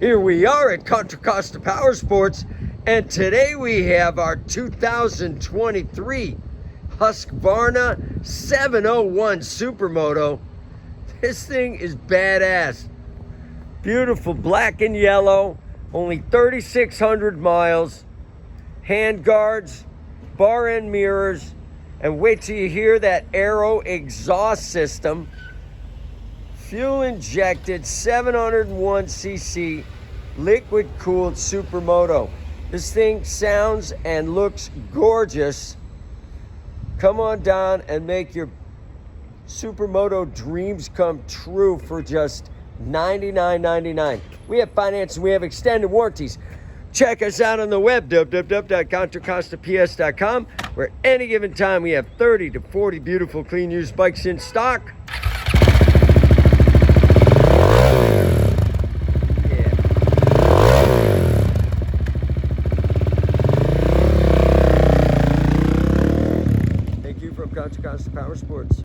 Here we are at Contra Costa Powersports, and today we have our 2023 Husqvarna 701 Supermoto. This thing is badass. Beautiful black and yellow, only 3,600 miles, hand guards, bar end mirrors, and wait till you hear that Aero exhaust system. Fuel injected 701cc liquid cooled Supermoto. This thing sounds and looks gorgeous. Come on down and make your Supermoto dreams come true for just $99.99. We have finance and we have extended warranties. Check us out on the web, www.contracostaps.com, where any given time we have 30 to 40 beautiful clean used bikes in stock. Thank you from Contra Costa Powersports.